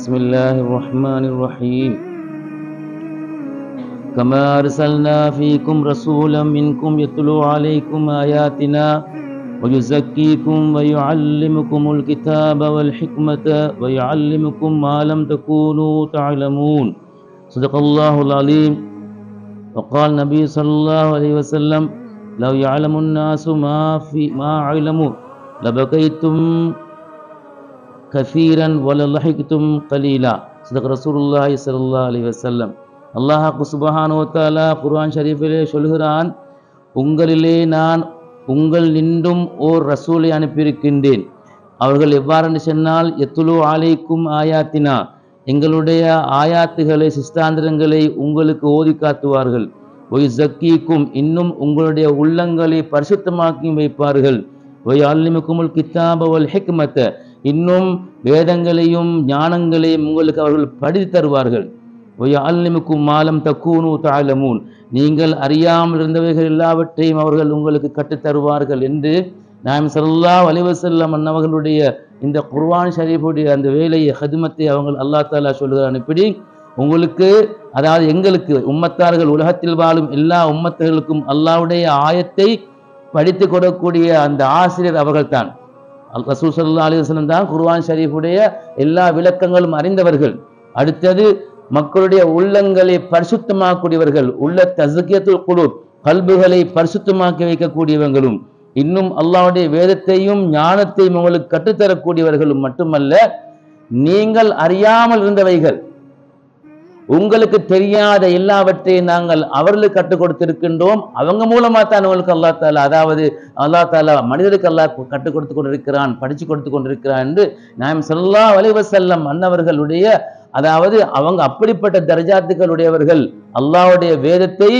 بسم الله الرحمن الرحيم كما أرسلنا فيكم رسولا منكم يتلو عليكم آياتنا ويزكيكم ويعلمكم الكتاب والحكمة ويعلمكم ما لم تكونوا تعلمون صدق الله العليم. وقال النبي صلى الله عليه وسلم لو يعلم الناس ما علموا لبكيتم கசீரன் வலலஹிக்தும் கலீலா. சதக ரசூலுல்லாஹி ஸல்லல்லாஹு அலைஹி வஸல்லம். அல்லாஹ் சுப்ஹானஹு வ தஆலா குர்ஆன் ஷரீஃபிலே சொல்கிறான், உங்களிலே நான் உங்கள் நின்றும் ஓர் ரசூலை அனுப்பியிருக்கின்றேன். அவர்கள் எவ்வாறு சொன்னால், யத்லு அலைக்கும் ஆயாத்தினா, எங்களுடைய ஆயாத்துகளை சிஸ்தாந்திரங்களை உங்களுக்கு ஓதி காட்டுவார்கள். ஒய் ஜக்கீக்கும், இன்னும் உங்களுடைய உள்ளங்களை பரிசுத்தமாக்கி வைப்பார்கள். ஒய் அல்லிமுக்குமுல் கித்தாப வல் ஹிக்மத, இன்னும் வேதங்களையும் ஞானங்களையும் உங்களுக்கு அவர்கள் படித்து தருவார்கள். ஒய் அல்லிமுக்கும் மாலம் தக்கூனு தஅலமூன், நீங்கள் அறியாமல் இருந்தவைகள் எல்லாவற்றையும் அவர்கள் உங்களுக்கு கற்றுத்தருவார்கள் என்று நாயம் ஸல்லல்லாஹு அலைஹி வஸல்லம் அன்னவர்களுடைய இந்த குர்ஆன் ஷரீஃபுடைய அந்த வேலையை ஹிதமத்தை அவங்க அல்லாஹ் தஆலா சொல்கிறான். இப்படி உங்களுக்கு, அதாவது எங்களுக்கு உம்மத்தார்கள், உலகத்தில் வாழும் எல்லா உம்மத்தர்களுக்கும் அல்லாஹ்வுடைய ஆயத்தை படித்து கொடுக்கக்கூடிய அந்த ஆசிரியர் அவர்கள்தான். ரசூல் ஸல்லல்லாஹு அலைஹி வஸல்லம் தான் குர்ஆன் ஷரீஃபுடைய எல்லா விளக்கங்களும் அறிந்தவர்கள். அடுத்தது மக்களுடைய உள்ளங்களை பரிசுத்தமாக்கக்கூடியவர்கள், உள்ள தஸ்கியத்துல் குலூப், கல்புகளை பரிசுத்தமாக்கி வைக்கக்கூடியவர்களும், இன்னும் அல்லாஹ்வுடைய வேதத்தையும் ஞானத்தையும் உங்களுக்கு கற்றுத்தரக்கூடியவர்களும் மட்டுமல்ல, நீங்கள் அறியாமல் இருந்தவைகள், உங்களுக்கு தெரியாத எல்லாவற்றையும் நாங்கள் அவர்களுக்கு கற்றுக் கொடுத்திருக்கின்றோம். அவங்க மூலமா தான் உங்களுக்கு அல்லாஹ் தஆலா, அதாவது அல்லாஹ் தஆலா மனிதருக்கு அல்லாஹ் கற்றுக் கொடுத்து கொண்டிருக்கிறான், படிச்சு கொடுத்து கொண்டிருக்கிறான் என்று நாயம் ஸல்லல்லாஹு அலைஹி வஸல்லம் அன்னவர்களுடைய, அதாவது அவங்க அப்படிப்பட்ட தரஜாத்துகளுடையவர்கள். அல்லாஹ்வுடைய வேதத்தை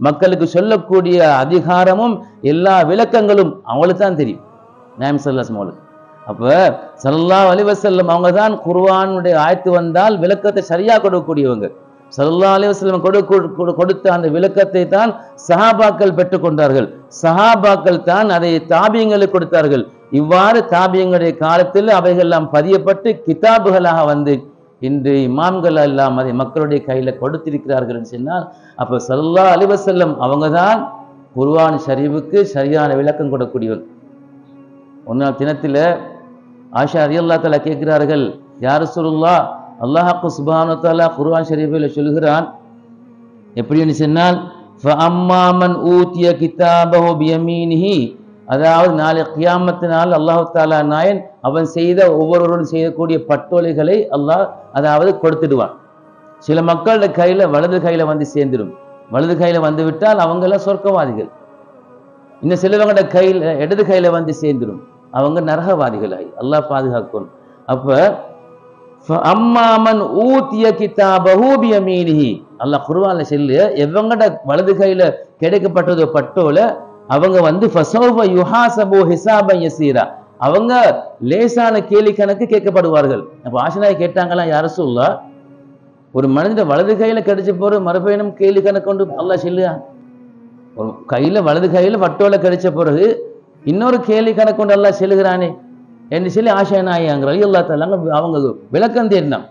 மக்களுக்கு சொல்லக்கூடிய அதிகாரமும் எல்லா விளக்கங்களும் அவங்களுக்கு தான் தெரியும், நாயம் ஸல்லல்லாஹு அலைஹி வஸல்லம். அப்ப ஸல்லல்லாஹு அலைஹி வஸல்லம் அவங்க தான் குர்ஆனுடைய ஆயத்து வந்தால் விளக்கத்தை சரியா கொடுக்கக்கூடியவங்க. ஸல்லல்லாஹு அலைஹி வஸல்லம் கொடுத்த அந்த விளக்கத்தை தான் சஹாபாக்கள் பெற்றுக்கொண்டார்கள். சஹாபாக்கள் தான் அதை தாபியங்களுக்கு கொடுத்தார்கள். இவ்வாறு தாபியங்களுடைய காலத்தில் அவைகள் எல்லாம் பதியப்பட்டு கிதாபுகளாக வந்து இன்று இமாம்கள் எல்லாம் அதை மக்களுடைய கையில கொடுத்திருக்கிறார்கள் என்று சொன்னால், அப்ப ஸல்லல்லாஹு அலைஹி வஸல்லம் அவங்க தான் குர்ஆன் ஷரீஃபுக்கு சரியான விளக்கம் கொடுக்கக்கூடியவர். ஒரு நாள் தினத்தில் ஆயிஷா ரலியல்லாஹு தஆலா கேட்கிறார்கள், யா ரசூலுல்லாஹ், அல்லாஹ் சுப்ஹானஹு வ தஆலா குர்ஆன் ஷரீஃபில் சொல்கிறான், எப்படின்னு சொன்னால், ஃபஅம்மா மன் ஊதிய கிதாபஹு பியமீனிஹி, அதாவது நாளை கியாமத்தினால் அல்லாஹ் தஆலா நாயன் அவன் செய்த ஒவ்வொருவரும் செய்யக்கூடிய பட்டோலைகளை அல்லாஹ் அதாவது கொடுத்துடுவான். சில மக்களோட கையில வலது கையில வந்து சேர்ந்துடும். வலது கையில வந்து விட்டால் அவங்க எல்லாம் சொர்க்கவாதிகள். இன்னும் சிலவங்களோட கையில இடது கையில வந்து சேர்ந்துடும், அவங்க நரகவாதிகளாய் அல்லாஹ் பாதுகாக்கணும். அப்ப அம்மாமன் ஊதிய கிதாபஹு பியமீனிஹி, அல்லாஹ் குர்ஆன்ல சொல்லு, எவங்கட வலது கையில கிடைக்கப்பட்டதோ பட்டோல அவங்க வந்து ஃபஸௌஃப யுஹாஸபு ஹிஸாபன் யஸீரா, அவங்க லேசான கேலி கணக்கு கேட்கப்படுவார்கள். அப்ப ஆஷனாய் கேட்டாங்களாம், யா ரசூலுல்லாஹ், ஒரு மனிதன் வலது கையில கிடைச்ச போற மறுபயணம் கேலி கணக்கு கொண்டு அல்லாஹ் சொல்லுயா, ஒரு கையில வலது கையில வட்டோல கிடைச்ச பிறகு இன்னொரு கேள்வி கணக்கு கொண்டு அல்லாஹ் செல்கிறானே என்று சொல்லி ஆஷா நாயகர் ரலியல்லாஹு தஆலா அவங்க விளக்கம் தேடினான்.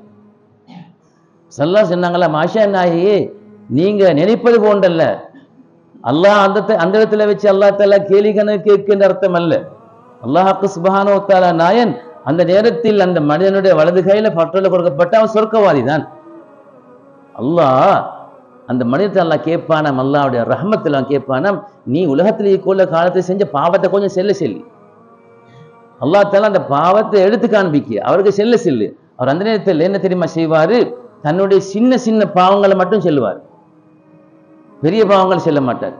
ஸல்லல்லாஹு சொன்னாங்களா, ஆஷா நாயகி, நீங்க நினைப்பது போன்றல்ல, அல்லாஹ் அந்த இடத்துல வச்சு அல்லாஹ் தஆலா கேலி கணக்கு கேட்கின்ற அர்த்தம் அல்ல. அல்லாஹ் சுப்ஹானஹு வ தஆலா நாயன் அந்த நேரத்தில் அந்த மனிதனுடைய வலது கையில பட்டோல கொடுக்கப்பட்ட அவன் சொர்க்கவாதி தான். அல்லாஹ் அந்த மனிதத்தை அல்லாஹ் கேட்பானாம், அல்லாஹ்வுடைய ரஹ்மத்துல கேட்பானாம், நீ உலகத்தில் கொள்ள காலத்தை செஞ்ச பாவத்தை கொஞ்சம் செல்ல சொல்லி, அல்லாஹ் தஆலா அந்த பாவத்தை எடுத்து காண்பிக்க அவருக்கு செல்ல சொல்லு. அவர் அந்த நேரத்தில் என்ன தெரியுமா செய்வாரு, தன்னுடைய சின்ன சின்ன பாவங்களை மட்டும் செல்வார், பெரிய பாவங்கள் செல்ல மாட்டார்.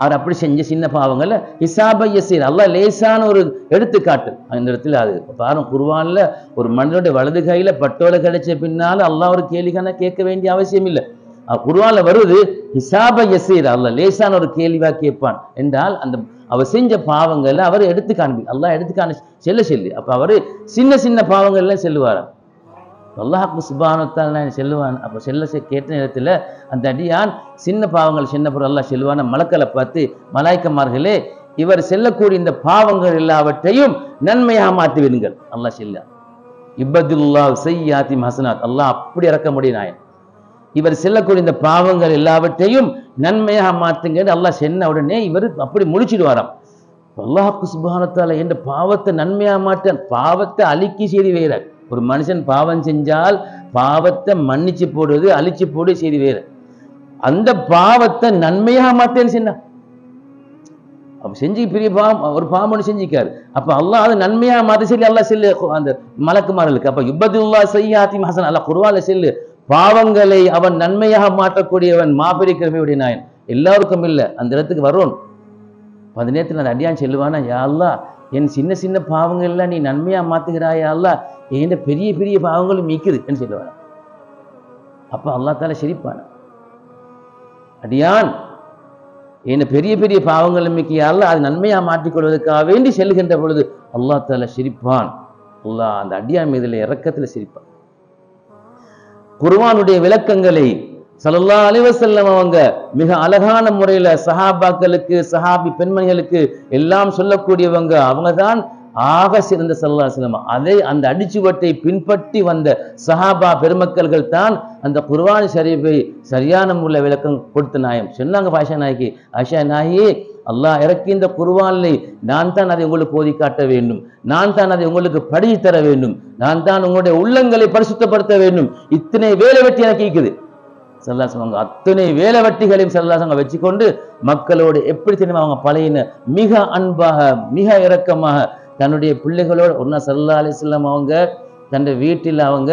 அவர் அப்படி செஞ்ச சின்ன பாவங்கள்ல ஹிஸாப யஸீர், அல்லாஹ் லேசான ஒரு எடுத்துக்காட்டு அந்த இடத்துல. அது பாருங்க, குர்ஆன்ல ஒரு மனிதனுடைய வலது கையில பட்டோல கிடைச்ச பின்னால அல்லாஹ் ஒரு கேள்விக்கான கேட்க வேண்டிய அவசியம் இல்லை. குர்ஆன்ல வருது ஹிஸாப யஸீர், அல்லாஹ் லேசான ஒரு கேள்வியா கேட்பான் என்றால் அந்த அவர் செஞ்ச பாவங்களை அவர் எடுத்து காண்பி, அல்லாஹ் எடுத்து காண செல்ல சொல்லி. அப்ப அவரு சின்ன சின்ன பாவங்கள்லாம் செல்லுவாராம். அல்லாஹ் சுப்ஹானஹு வ தஆலா செல்லுவான். அப்ப செல்ல கேட்ட நேரத்துல அந்த அடியான் சின்ன பாவங்கள் சின்ன பொருள் அல்லாஹ் செல்லுவான மலக்களை பார்த்து, மலாய்க்கமார்களே, இவர் செல்லக்கூடிய இந்த பாவங்கள் எல்லாவற்றையும் நன்மையாக மாற்றி விடுங்கள் அல்லாஹ் செல்ல. இபதுல்லாஹ் செய்யாத்தி ஹசனாத், அல்லாஹ் அப்படி இறக்க முடியும் நாயன். இவர் செல்லக்கூடிய இந்த பாவங்கள் எல்லாவற்றையும் நன்மையாக மாற்றுங்க அல்லாஹ் சொன்ன உடனே இவர் அப்படி முடிச்சிடுவாராம். அல்லாஹ்வுக்கு சுப்ஹானஹு வ தஆலா என்ற பாவத்தை நன்மையாக மாற்ற, பாவத்தை அழிக்கி செய்தி வேற. ஒரு மனுஷன் பாவம் செஞ்சால் பாவத்தை மன்னிச்சு போடுவது, அழிச்சு போடு செய்தி வேற. அந்த பாவத்தை நன்மையாக மாற்றேன்னு சொன்னா, அப்ப செஞ்சு பெரிய பாவம், ஒரு பாவம் ஒன்று செஞ்சிக்காரு. அப்ப அல்லாஹ் அதை நன்மையாக மாற்ற சொல்லி அல்லாஹ் செல்லு அந்த மலக்குமார்களுக்கு. அப்ப யுபதுல்லாஹ் செய்யாத்தி ஹசனாத், அல்லாஹ் குர்ஆன்ல செல்லு பாவங்களை அவன் நன்மையாக மாற்றக்கூடியவன், மாபெரும் கிருபையுடைய நாயன். எல்லாருக்கும் இல்லை, அந்த இடத்துக்கு வரும். அந்த நேரத்தில் அந்த அடியான் செல்லுவானா, யா அல்லாஹ் என் சின்ன சின்ன பாவங்கள் எல்லாம் நீ நன்மையா மாத்துகிறாயா அல்லாஹ், என் பெரிய பெரிய பாவங்களும் மீக்குது என்று சொல்லுவானா. அப்ப அல்லாஹ் தால சிரிப்பான, அடியான் என்ன பெரிய பெரிய பாவங்களும் மீக்கியா அல்லாஹ், அது நன்மையா மாற்றிக்கொள்வதற்காக வேண்டி செல்லுகின்ற பொழுது அல்லாஹ் தால சிரிப்பான். அல்லாஹ் அந்த அடியான் மீதுல இரக்கத்துல சிரிப்பான். குர்ஆனுடைய விளக்கங்களை ஸல்லல்லாஹு அலைஹி வஸல்லம் அவங்க மிக அழகான முறையில சஹாபாக்களுக்கு, சஹாபி பெண்மணிகளுக்கு எல்லாம் சொல்லக்கூடியவங்க. அவங்க தான் ஆக சிறந்த ஸல்லல்லாஹு அலைஹி வஸல்லம். அதை அந்த அடிச்சுவட்டை பின்பற்றி வந்த சஹாபா பெருமக்கள்கள் தான் அந்த குர்ஆன் ஷரீஃபை சரியான முறையில் விளக்கம் கொடுத்த நாயம். சொன்னாங்க ஆயிஷா நாயகி, ஆயிஷா நாயகி, அல்லாஹ் இறக்கி இந்த குர்ஆனிலே நான் தான் அதை உங்களுக்கு ஓதி காட்ட வேண்டும், நான் தான் அதை உங்களுக்கு படித்து தர வேண்டும், நான் தான் உங்களுடைய உள்ளங்களை பரிசுத்தப்படுத்த வேண்டும். இத்தனை வேலை வெட்டி எனக்கு இருக்குது. ஸல்லல்லாஹு அலைஹி வஸல்லம் அத்தனை வேலை வெட்டிகளையும் ஸல்லல்லாஹு அலைஹி வஸல்லம் வச்சுக்கொண்டு மக்களோடு எப்படி தெரியுமா அவங்க பழையின, மிக அன்பாக மிக இரக்கமாக தன்னுடைய பிள்ளைகளோடு. ஒரு நாள் ஸல்லல்லாஹு அலைஹி வஸல்லம் அவங்க தன்னுடைய வீட்டில் அவங்க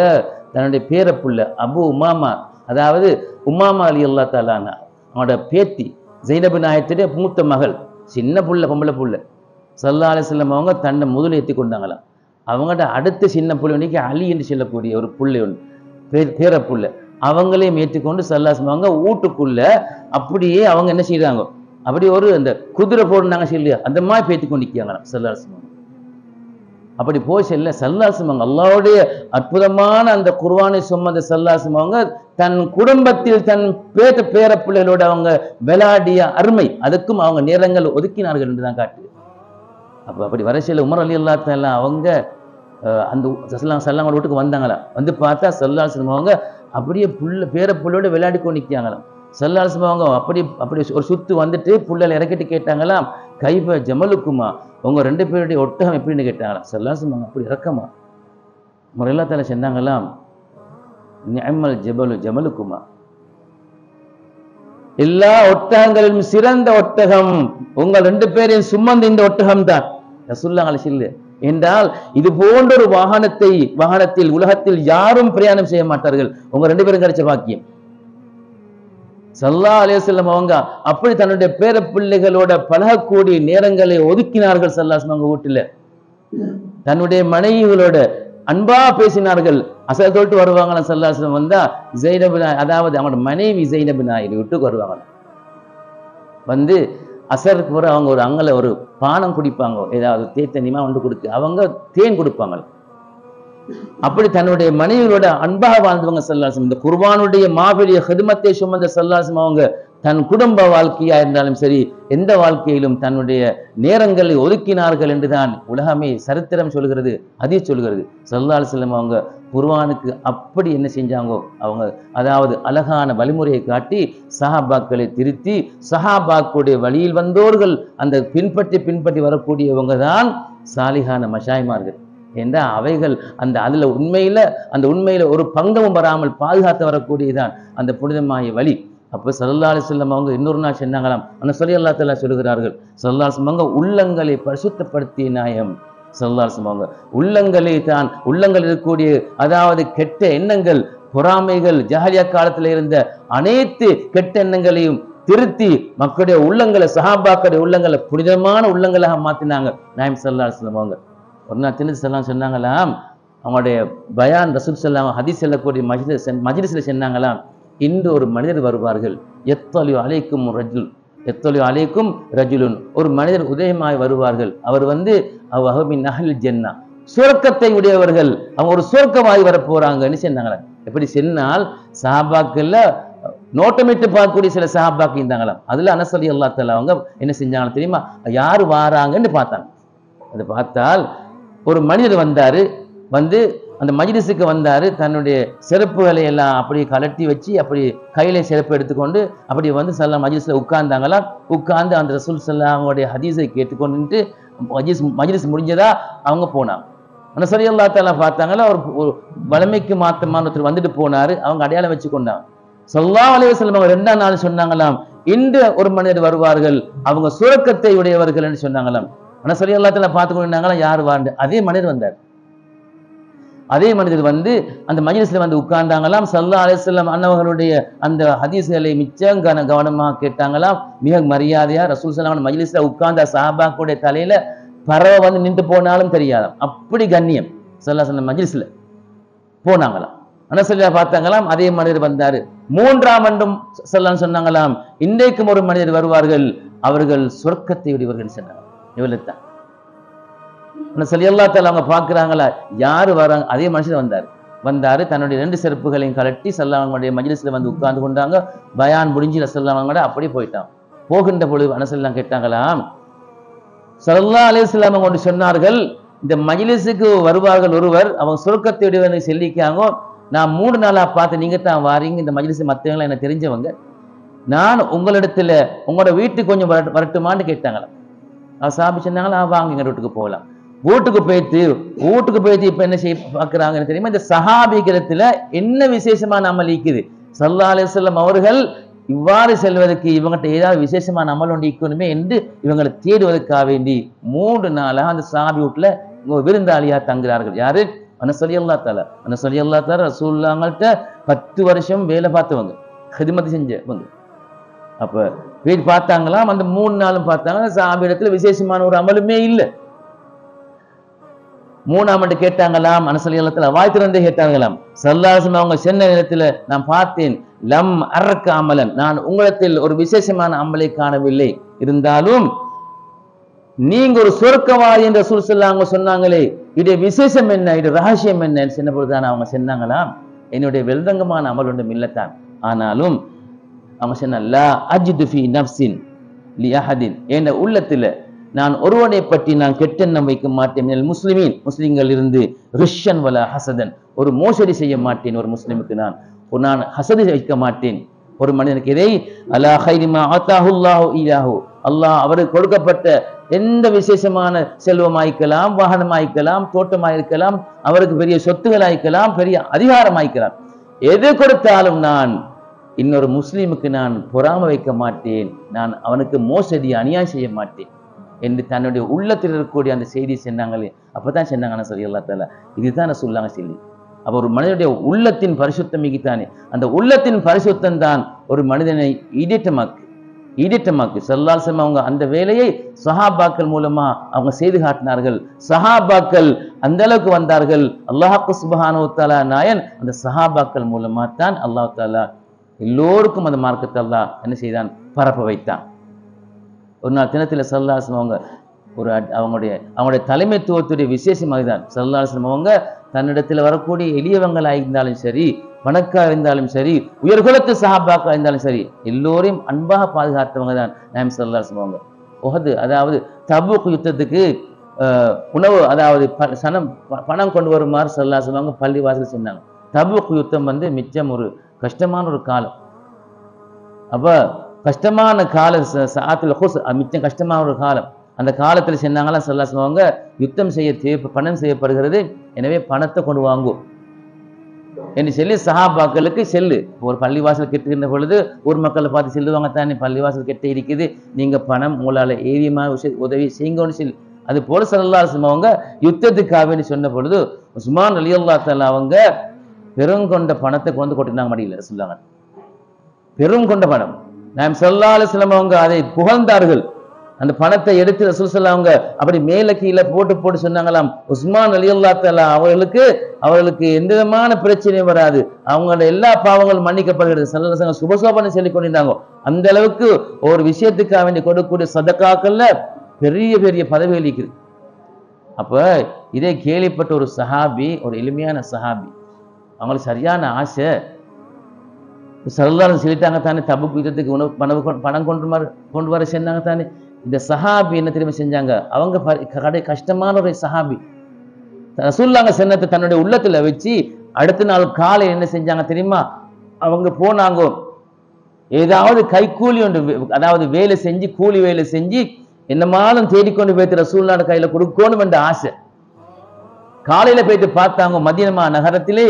தன்னுடைய பேர புள்ள அபு உமாமா, அதாவது உமாமா ரலியல்லாஹு தஆலா அன்ஹா, அவனோட பேத்தி ஸைனப் நாயகத்துடைய மூத்த மகள், சின்ன புள்ள, பொம்பளை புள்ள. ஸல்லல்லாஹு அலைஹி வஸல்லம் அவங்க தன்னை முதல் ஏற்றி கொண்டாங்களாம். அவங்கள்ட்ட அடுத்த சின்ன புள்ள இன்னைக்கு அலி என்று சொல்லக்கூடிய ஒரு புள்ளை ஒன்று, பேர புள்ள, அவங்களையும் ஏற்றுக்கொண்டு ஸல்லல்லாஹு அலைஹி வஸல்லம் அவங்க வீட்டுக்குள்ள அப்படியே அவங்க என்ன செய்யறாங்க, அப்படி ஒரு அந்த குதிரை போடுனாங்க சொல்லி அந்த மாதிரி பேத்தி கொண்டு நிற்கிறாங்களாம் ஸல்லல்லாஹு அலைஹி வஸல்லம். அப்படி போய் செல்ல ஸல்லல்லாஹு அலைஹி வஸல்லம் அல்லாஹ்வுடைய அற்புதமான அந்த குர்ஆனை சுமந்த ஸல்லல்லாஹு அலைஹி வஸல்லம் அவங்க தன் குடும்பத்தில் தன் பேர பிள்ளைகளோடு அவங்க விளையாடிய அருமை, அதுக்கும் அவங்க நேரங்கள் ஒதுக்கினார்கள் என்று தான் காட்டுது. அப்போ அப்படி வர செல்ல உமர் ரலியல்லாஹு தஆலா அவங்க அந்த ஸல்லல்லாஹு வீட்டுக்கு வந்தாங்களா, வந்து பார்த்தா ஸல்லல்லாஹு அலைஹி வஸல்லம் அவங்க அப்படியே பேர புள்ளோட விளையாடி கொண்டு நிற்கிறாங்களாம். ஸல்லல்லாஹு அலைஹி வஸல்லம் அவங்க அப்படி ஒரு சுத்து வந்துட்டு புள்ளல இறக்கிட்டு கேட்டாங்களாம், கைஃப ஜமலுக்குமா, உங்க ரெண்டு பேருடைய ஒட்டகம் எப்படின்னு கேட்டாங்களாம். ஸல்லல்லாஹு அலைஹி வஸல்லம் அப்படி இறக்கமா முறையில்லா தால சொன்னாங்களாம், நிஅமல் ஜபலு ஜமலுக்குமா, எல்லா ஒட்டகங்களிலும் சிறந்த ஒட்டகம் உங்கள் ரெண்டு பேரையும் சுமந்த இந்த ஒட்டகம் தான் ரசூலுல்லாஹி அலைஹி வஸல்லம். என்றால் இது போன்ற ஒரு வாகனத்தில் உலகத்தில் யாரும் பிரயாணம் செய்ய மாட்டார்கள், உங்க ரெண்டு பேரும் கிடைச்ச பாக்கியம். ஸல்லல்லாஹு அலைஹி வஸல்லம் அவங்க அப்படி தன்னுடைய பேர பிள்ளைகளோட பழகக்கூடிய நேரங்களை ஒதுக்கினார்கள். ஸல்லல்லாஹு அலைஹி வஸல்லம் வீட்டுல தன்னுடைய மனைவிகளோட அன்பா பேசினார்கள். அசர் தொட்டு வருவாங்களாம் ஸல்லல்லாஹு அலைஹி வஸல்லம் வந்தா ஸைனப், அதாவது அவங்களோட மனைவி ஸைனப் நாயகி வீட்டுக்கு வருவாங்களாம். வந்து அசருக்கு பிறகு அவங்க ஒரு அங்கல ஒரு பானம் குடிப்பாங்க, ஏதாவது தேத்தனிமா ஒன்று கொடுத்து அவங்க தேன் கொடுப்பாங்க. அப்படி தன்னுடைய மனைவிகளோட அன்பாக வாழ்ந்தவங்க ஸல்லல்லாஹு அலைஹி வஸல்லம். இந்த குர்ஆனுடைய மாபெரிய ஹிதமத்தை சுமந்த ஸல்லல்லாஹு அலைஹி வஸல்லம் அவங்க தன் குடும்ப வாழ்க்கையா இருந்தாலும் சரி எந்த வாழ்க்கையிலும் தன்னுடைய நேரங்களை ஒதுக்கினார்கள் என்றுதான் உலகமே சரித்திரம் சொல்கிறது, ஹதீஸ் சொல்கிறது. ஸல்லல்லாஹு அலைஹி வஸல்லம் அவங்க குர்ஆனுக்கு அப்படி என்ன செஞ்சாங்க, அவங்க அதாவது அழகான வழிமுறையை காட்டி சஹாபாக்களை திருத்தி சஹாபாக்களுடைய வழியில் வந்தோர்கள் அந்த பின்பற்றி வரக்கூடியவங்க தான் சாலிஹான மஷாயிமார்கள். ஏண்டா அவைகள் அந்த உண்மையில ஒரு பங்கமும் வராமல் பாதுகாத்து வரக்கூடியதான் அந்த புனிதமாய வழி. அப்போ ஸல்லல்லாஹு அலைஹி வஸல்லம் அவங்க இன்னொரு நாள் சொன்னாங்களாம், ஆனால் சொல்லி அல்லாஹ் தஆலா சொல்கிறார்கள், ஸல்லல்லாஹு அலைஹி வஸல்லம் அவங்க உள்ளங்களை பரிசுத்தப்படுத்திய நாயம். ஸல்லல்லாஹு அலைஹி வஸல்லம் அவங்க உள்ளங்கள் இருக்கக்கூடிய அதாவது கெட்ட எண்ணங்கள், பொறாமைகள், ஜஹலியா காலத்தில் இருந்த அனைத்து கெட்ட எண்ணங்களையும் திருத்தி மக்களுடைய உள்ளங்களை, சஹாபாக்களுடைய உள்ளங்களை புனிதமான உள்ளங்களாக மாற்றினாங்க நாயம் ஸல்லல்லாஹு அலைஹி வஸல்லம் அவங்க. ஒரு நாள் திருச்சி சொன்னாங்களாம், அவங்களுடைய பயான் ரசூல் ஸல்லல்லாஹு ஹதீஸ் சொல்லக்கூடிய மஜ்லிஸ்ல சொன்னாங்களாம், இன்று ஒரு மனிதர் வருவார்கள், எத்தலு அலைக்கும் ரஜுலுன், ஒரு மனிதர் உதயமாய் வருவார்கள், அவர் வந்து அவஹமின் அஹ்லில் ஜன்னா, சுவர்க்கத்தை உடையவர்கள், அவங்க ஒரு சுவர்க்கமாய் வர போறாங்கன்னு சொன்னாங்களாம். எப்படி சொன்னால் சஹாபாக்கள்ல நோட்டமிட்டு பார்க்கக்கூடிய சில சஹாபாக்கு இருந்தாங்களாம். அதுல அனஸ் ரலியல்லாஹு தஆலா அவங்க என்ன செஞ்சாங்க தெரியுமா, யாரு வாராங்கன்னு பார்த்தாங்க. அதை பார்த்தால் ஒரு மனிதர் வந்தாரு, வந்து அந்த மஜ்லிஸுக்கு வந்தாரு. தன்னுடைய செருப்புகளை எல்லாம் அப்படி கலட்டி வச்சு அப்படி கையில செருப்பு எடுத்துக்கொண்டு அப்படி வந்து ஸல்லல்லாஹு மஜ்லிஸ்ல உட்கார்ந்தாங்களாம். உட்கார்ந்து அந்த ரசூல் ஸல்லல்லாஹு அவங்களுடைய ஹதீஸை கேட்டுக்கொண்டு மஜ்லிஸ் முடிஞ்சதா அவங்க போனாங்க. அந்த ஸல்லல்லாஹு தஆலா பார்த்தாங்களா, ஒரு வளமைக்கு மாத்தமான ஒருத்தர் வந்துட்டு போனாரு. அவங்க அடையாளம் வச்சு கொண்டாங்க. ஸல்லல்லாஹு அலைஹி வஸல்லம் அவங்க 2ஆம் நாள் சொன்னாங்களாம், இன்று ஒரு மனிதர் வருவார்கள், அவங்க சுரக்கத்தை உடையவர்கள் என்று சொன்னாங்களாம். ஆனா ஸல்லல்லாஹு தஆலா பார்த்து கொண்டாங்களாம், யார் வாண்டு? அதே மனிதர் வந்தார். அதே மனிதர் வந்து அந்த மஜ்லிஸ்ல வந்து உட்கார்ந்தாங்களாம். ஸல்லல்லாஹு அலைஹி வஸல்லம் அன்னவர்களுடைய அந்த ஹதீஸ்களை மிச்சம் கவனமாக கேட்டாங்களாம். மிக மரியாதையா ரசூல் ஸல்லல்லாஹு அலைஹி மஜ்லிஸ்ல உட்கார்ந்த சஹாபாக்களுடைய தலையில பறவை வந்து நின்று போனாலும் தெரியாதாம், அப்படி கண்ணியம். ஸல்லல்லாஹு அலைஹி வஸல்லம் மஜ்லிஸ்ல போனாங்களாம். ஸல்லல்லாஹு பார்த்தாங்களாம், அதே மனிதர் வந்தாரு. 3ஆம் ஆண்டும் ஸல்லல்லாஹு சொன்னாங்களாம், இன்றைக்கும் ஒரு மனிதர் வருவார்கள், அவர்கள் சொர்க்கத்தை உடையவர்கள் சொன்னாங்க. இவ்வளவுதான். ஸல்லல்லாஹு தஆலா அவங்க பார்க்கறாங்களா, யாரு வராங்க? அதே மனுஷன் வந்தாரு. தன்னுடைய 2 செருப்புகளையும் கழட்டி ஸல்லல்லாஹு மஜ்லிஸ்ல வந்து உட்கார்ந்து கொண்டாங்க. பயான் முடிஞ்சு ஸல்லல்லாஹு அப்படியே போயிட்டான். போகின்ற பொழுது ஸல்லல்லாஹு கேட்டாங்களாம், ஸல்லல்லாஹு அலைஹி வஸல்லம் அவங்க சொன்னார்கள், இந்த மஜ்லிஸுக்கு வருவார்கள் ஒருவர், அவங்க சொர்க்கத்தை உடையவர்னு சொல்லிக்காங்க. நான் 3 நாளா பார்த்து நீங்க தான் வாரீங்க, இந்த மஜ்லிஸ் மத்தவங்க எனக்கு தெரிஞ்சவங்க, நான் உங்களிடத்துல உங்களோட வீட்டுக்கு கொஞ்சம் வரட்டுமான்னு கேட்டாங்களாம். சஹாபி சொன்னாங்களா, வாங்க எங்க வீட்டுக்கு போகலாம். வீட்டுக்கு போயிட்டு இப்ப என்ன செய்ய பார்க்கிறாங்கன்னு தெரியுமா? இந்த சஹாபிகளத்துல என்ன விசேஷமான அமல் இருக்குது? ஸல்லல்லாஹு அலைஹி வஸல்லம் அவர்கள் இவ்வாறு செல்வதற்கு இவங்ககிட்ட ஏதாவது விசேஷமான அமல் ஒன்று இருக்கணுமே என்று இவங்களை தேடுவதற்காக வேண்டி 3 நாளாக அந்த சஹாபி வீட்டுல விருந்தாளியா தங்குறார்கள். யாரு? அனஸ் ரலியல்லாஹு தஆலா. அனஸ் ரலியல்லாஹு தஆலா ரசூலுல்லாஹ்கிட்ட 10 வருஷம் வேலை பார்த்தவங்க, ஹிதமத் செஞ்சவங்க. அப்ப போய் பார்த்தாங்களாம். அந்த 3 நாளும் பார்த்தாங்க, சஹாபி இடத்துல விசேஷமான ஒரு அமலுமே இல்லை. 3ஆம் ஆண்டு கேட்டாங்களாம். அனஸ் ரலியல்லாஹு தஆலா வாய் திறந்தே கேட்டாங்களாம். ஸல்லல்லாஹு அலைஹி வஸல்லம் அவங்க சொன்ன நேரத்துல நான் பார்த்தேன், லம் அரக்க அமலன், நான் உங்களிடத்தில் ஒரு விசேஷமான அமலை காணவில்லை, இருந்தாலும் நீங்க ஒரு சொர்க்கவாதி என்று ரசூல் ஸல்லல்லாஹு அலைஹி வஸல்லம் சொன்னாங்களே, இது விசேஷம் என்ன, இது ரகசியம் என்ன சொன்ன பொழுதுதான் அவங்க சொன்னாங்களாம், என்னுடைய வெல்தங்கமான அமல் ஒன்றும் இல்லத்தான், ஆனாலும் அவங்க சொன்ன லா அஜிது ஃபீ நஃப்ஸின் லி அஹதின், என் உள்ளத்துல நான் ஒருவனை பற்றி நான் கெட்டெண்ணம் வைக்க மாட்டேன். முஸ்லிமீன், முஸ்லிம்கள் இருந்து ரிஷன் வலா ஹசதன், ஒரு மோசடி செய்ய மாட்டேன். ஒரு முஸ்லிமுக்கு நான் ஹசதி வைக்க மாட்டேன். ஒரு மனிதனுக்கு இதை அலா ஹைரிமா ஆத்தாஹுல்லாஹு இயாஹு, அல்லாஹ் அவருக்கு கொடுக்கப்பட்ட எந்த விசேஷமான செல்வமாய்க்கலாம், வாகனமாய்க்கலாம், தோட்டமாயிருக்கலாம், அவருக்கு பெரிய சொத்துகளாய்க்கலாம், பெரிய அதிகாரமாய்க்கலாம், எது கொடுத்தாலும் நான் இன்னொரு முஸ்லீமுக்கு நான் பொறாம வைக்க மாட்டேன், நான் அவனுக்கு மோசடி அநியாயம் செய்ய மாட்டேன் என்று தன்னுடைய உள்ளத்தில் இருக்கக்கூடிய அந்த செய்தி சொன்னாங்களே. அப்பதான் சொன்னாங்க ஸல்லல்லாஹு தஆலா, இதுதான் சொல்லாங்க சொல்லி. அப்ப ஒரு மனிதனுடைய உள்ளத்தின் பரிசுத்தம் மிகுத்தானே, அந்த உள்ளத்தின் பரிசுத்தம் தான் ஒரு மனிதனை ஈடேற்றமாக்கு. ஸல்லல்லாஹு அலைஹி வஸல்லம் அவங்க அந்த வேலையை சஹாபாக்கள் மூலமா அவங்க செய்து காட்டினார்கள். சஹாபாக்கள் அந்த அளவுக்கு வந்தார்கள். அல்லாஹ் சுப்ஹானஹு வ தஆலா நாயன் அந்த சஹாபாக்கள் மூலமா தான் அல்லாஹ் தஆலா எல்லோருக்கும் அந்த மார்க்கத்தை அல்லாஹ் என்ன செய்தான், பரப்ப வைத்தான். ஒரு நாள் தினத்துல ஸல்லல்லாஹு அலைஹி வஸல்லம் அவங்க அவங்களுடைய தலைமைத்துவத்துடைய விசேஷம் அதுதான். ஸல்லல்லாஹு அலைஹி வஸல்லம் அவங்க தன்னிடத்தில் வரக்கூடிய எளியவங்களா இருந்தாலும் சரி, பணக்கா இருந்தாலும் சரி, உயர்குலத்து சஹாபாக்கா இருந்தாலும் சரி, எல்லோரையும் அன்பாக பாதுகாத்தவங்க தான் நாயகம் ஸல்லல்லாஹு அலைஹி வஸல்லம் அவங்க. உஹது, அதாவது தபூக் யுத்தத்துக்கு உணவு, அதாவது பணம் கொண்டு வருமாறு ஸல்லல்லாஹு அலைஹி வஸல்லம் பள்ளி வாசல் சொன்னாங்க. தபூக் யுத்தம் வந்து மிச்சம் ஒரு கஷ்டமான ஒரு காலம். அப்ப கஷ்டமான காலம், சாத்துல மிச்சம் கஷ்டமான ஒரு காலம். அந்த காலத்துல சொன்னாங்களா ஸல்லல்லாஹு அலைஹி வஸல்லம் அவங்க, யுத்தம் செய்ய பணம் செய்யப்படுகிறது, எனவே பணத்தை கொண்டு வாங்கும் என்று சொல்லி சஹாபாக்களுக்கு செல்லு. ஒரு பள்ளிவாசல் கெட்டுகின்ற பொழுது ஊர் மக்களை பார்த்து செல்லுவாங்க தானே, பள்ளிவாசல் கெட்ட இருக்குது, நீங்க பணம் உங்களால ஏரியமாக உதவி செய்யுங்கன்னு சொல்லி. அது போல ஸல்லல்லாஹு அலைஹி வஸல்லம் அவங்க யுத்தத்துக்காக சொன்ன பொழுது உஸ்மான் ரலியல்லாஹு தஆலா அவங்க பெருங்கொண்ட பணத்தை கொண்டு கொட்டினாங்க மடியில. சொல்லாங்க பெருங்கொண்ட பணம். நாம் ஸல்லல்லாஹு அலைஹி வஸல்லம் அவங்க அதை புகழ்ந்தார்கள். அந்த பணத்தை எடுத்து ரசூல் ஸல்லல்லாஹு அவங்க அப்படி மேல கீழே போட்டு சொன்னாங்களாம், உஸ்மான் ரலியல்லாஹு தஆலா அவர்களுக்கு எந்த விதமான பிரச்சனையும் வராது, அவங்களோட எல்லா பாவங்களும் மன்னிக்கப்படுகிறது. ஸல்லல்லாஹு அலைஹி வஸல்லம் சுபசோபனை சொல்லி கொண்டிருந்தாங்க. அந்த அளவுக்கு ஒரு விஷயத்துக்காக வேண்டி கொடுக்கக்கூடிய சதகாக்கள்ல பெரிய பெரிய பதவிகள் இருக்குது. அப்ப இதை கேள்விப்பட்ட ஒரு சஹாபி, ஒரு எளிமையான சஹாபி, அவங்களுக்கு சரியான ஆசை. ஸல்லல்லாஹு அலைஹி வஸல்லம் சொல்லிட்டாங்க தானே, தபூக் யுத்தத்துக்கு பணம் கொண்டு வர சொன்னாங்க தானே. இந்த சஹாபி என்ன தெரியுமா செஞ்சாங்க, அவங்க கஷ்டமான ஒரு சஹாபி, ரசூலுல்லாஹ் சொன்னதை தன்னுடைய உள்ளத்துல வச்சு அடுத்த நாள் காலை என்ன செஞ்சாங்க தெரியுமா? அவங்க போனாங்க, ஏதாவது கைக்கூலி ஒன்று, அதாவது வேலை செஞ்சு, கூலி வேலை செஞ்சு என்னமாலும் தேடிக்கொண்டு போயிட்டு ரசூலுல்லாஹ் கையில கொடுக்கணும் என்ற ஆசை. காலையில போயிட்டு பார்த்தாங்க, மதீனா நகரத்திலே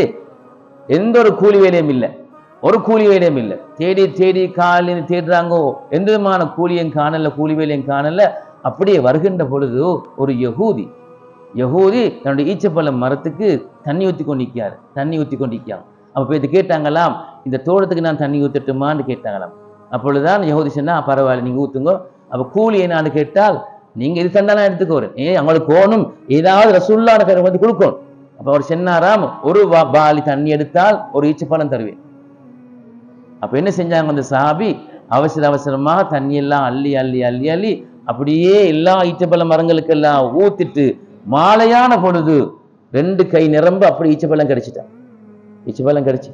எந்த ஒரு கூலி வேலையும் இல்லை, ஒரு கூலி வேலையும் இல்லை. தேடி தேடி காலையில் தேடுறாங்க, எந்த விதமான கூலியும் காணல, கூலி வேலையும் காணல. அப்படியே வருகின்ற பொழுது ஒரு யகூதி தன்னுடைய ஈச்சப்பழ மரத்துக்கு தண்ணி ஊற்றி கொண்டிருக்காங்க. அப்ப போய் கேட்டாங்களாம், இந்த தோட்டத்துக்கு நான் தண்ணி ஊற்றட்டுமான்னு கேட்டாங்களாம். அப்பொழுதுதான் யகூதி சொன்னா, பரவாயில்ல நீங்க ஊத்துங்க. அப்ப கூலி என்னான்னு கேட்டால், நீங்க இது தந்தாலும் எடுத்துக்கோறேன், அவங்களுக்கு போகணும், ஏதாவது ரசூலுல்லாஹ் கையில வந்து கொடுக்கணும். அப்ப அவர் சொன்னாராம், ஒரு பாலி தண்ணி எடுத்தால் ஒரு ஈச்சப்பழம் தருவேன். அப்ப என்ன செஞ்சாங்க அந்த சஹாபி, அவசரமாக தண்ணி எல்லாம் அள்ளி அள்ளி அள்ளி அள்ளி அப்படியே எல்லா ஈச்சப்பழ மரங்களுக்கு எல்லாம் ஊத்திட்டு மாலையான பொழுது 2 கை நிரம்ப அப்படி ஈச்சப்பழம் கிடைச்சு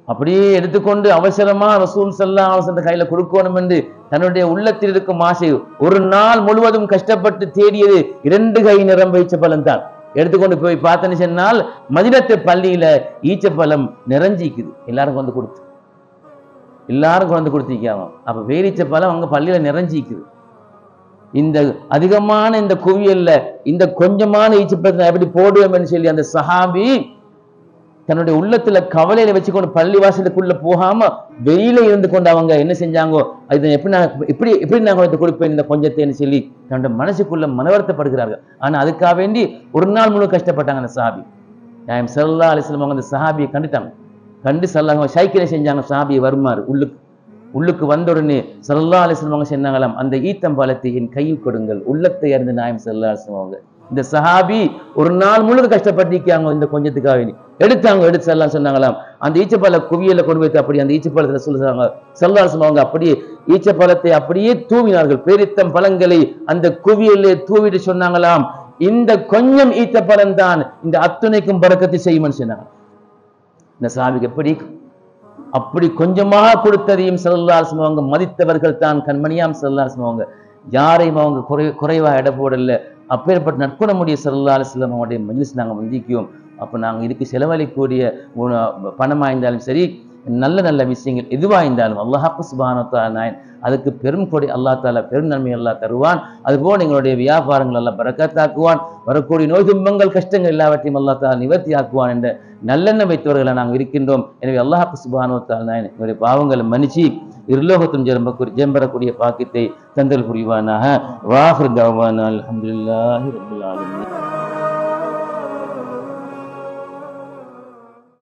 அப்படியே எடுத்துக்கொண்டு அவசரமா ரசூல் ஸல்லல்லாஹு அலைஹி வஸல்லம் கையில கொடுக்கணும் என்று தன்னுடைய உள்ளத்தில் இருக்கும் ஆசை. ஒரு நாள் முழுவதும் கஷ்டப்பட்டு தேடியது 2 கை நிரம்ப ஈச்சப்பழம் தான். எடுத்துக்கொண்டு போய் பார்த்தேன்னு சொன்னால் மதீனத்து பள்ளியில ஈச்சப்பழம் நிறைஞ்சிக்குது. எல்லாருக்கும் வந்து கொடுத்திருக்காங்க. அப்ப வேரிச்சப்பழம் அங்க பள்ளியில நிறைஞ்சிக்குது. இந்த அதிகமான இந்த குவியல்ல இந்த கொஞ்சமான ஈச்சப்பழத்தை எப்படி போடுவோம்னு சொல்லி அந்த சஹாபி தன்னுடைய உள்ளத்துல கவலையில வச்சுக்கொண்டு பள்ளி வாசலுக்குள்ள போகாம வெளியில இருந்து கொண்டு அவங்க என்ன செஞ்சாங்கோ, அது எப்படி நான் கொடுப்பேன் இந்த கொஞ்சத்தைன்னு சொல்லி தன்னுடைய மனசுக்குள்ள மனவருத்தப்படுகிறார்கள். ஆனா அதுக்காக வேண்டி ஒரு நாள் முழு கஷ்டப்பட்டாங்க அந்த சஹாபி. நாயகம் ஸல்லல்லாஹு அலைஹி வஸல்லம் அந்த சஹாபியை கண்டு ஸல்லல்லாஹு சைக்கிளை செஞ்சாங்க. சஹாபியை வருமாறு உள்ளுக்கு வந்த உடனே ஸல்லல்லாஹு அலைஹி வஸல்லம் சொன்னாங்களாம், அந்த ஈத்தம்பழத்தை என் கையில் கொடுங்கள். உள்ளத்தை அறிந்த நாயகம் ஸல்லல்லாஹு அலைஹி வஸல்லம் இந்த சஹாபி ஒரு நாள் முழுக்க கஷ்டப்பட்டிருக்காங்க இந்த கொஞ்சத்துக்காக வேண்டி. எடுத்து எல்லாம் சொன்னாங்களாம், அந்த ஈச்சப்பழ குவியலை கொண்டு வைத்து அப்படி அந்த ஈச்சப்பழத்துல சொல்லுறாங்க ஸல்லல்லாஹு அலைஹி வஸல்லம் அப்படியே ஈச்சப்பழத்தை அப்படியே தூவினார்கள். பேரித்தம் பழங்களை அந்த குவியலே தூவிட்டு சொன்னாங்களாம், இந்த கொஞ்சம் ஈச்சப்பழம் தான் இந்த அத்துணைக்கும் பரக்கத்தை செய்யும்னு சொன்னாங்க. இந்த சஹாபிக்கு அப்படி கொஞ்சமாக கொடுத்ததையும் ஸல்லல்லாஹு அலைஹி வஸல்லம் அவங்க மதித்தவர்கள் தான் கண்மணியாம் ஸல்லல்லாஹு அலைஹி வஸல்லம் அவங்க. யாரையும் அவங்க குறைவா இட போடல. அப்பேற்பட்ட நற்குணமுடைய ஸல்லல்லாஹு அலைஹி வஸல்லம் அவங்களுடைய மஜ்லிஸ் நாங்கள் வந்திக்குவோம். அப்போ நாங்கள் இதுக்கு செலவழிக்கக்கூடிய பணமாக இருந்தாலும் சரி, நல்ல விஷயங்கள் எதுவாக இருந்தாலும் அல்லாஹ் சுப்ஹானஹு வ தஆலா அதுக்கு பெரும் கொடை அல்லாஹ் தாலா பெரும் நன்மை அல்லாஹ் தருவான். அதுபோல் எங்களுடைய வியாபாரங்கள் அல்லாஹ் பரக்கத்தாக்குவான். வரக்கூடிய நோய் துன்பங்கள் கஷ்டங்கள் எல்லாவற்றையும் அல்லாஹ் தாலா நிவர்த்தி ஆக்குவான் என்ற நல்லெண்ணம் வைத்தவர்களை நாங்கள் இருக்கின்றோம். எனவே அல்லாஹ் சுப்ஹானஹு வ தஆலா எங்களுடைய பாவங்களை மன்னிச்சு இருலோகத்தும் ஜெம்பரக்கூடிய பாக்கியத்தை தந்தல் புரிவானாக. வாஹிர் தஅவானா அல்ஹம்துலில்லாஹி ரப்பில் ஆலமீன்.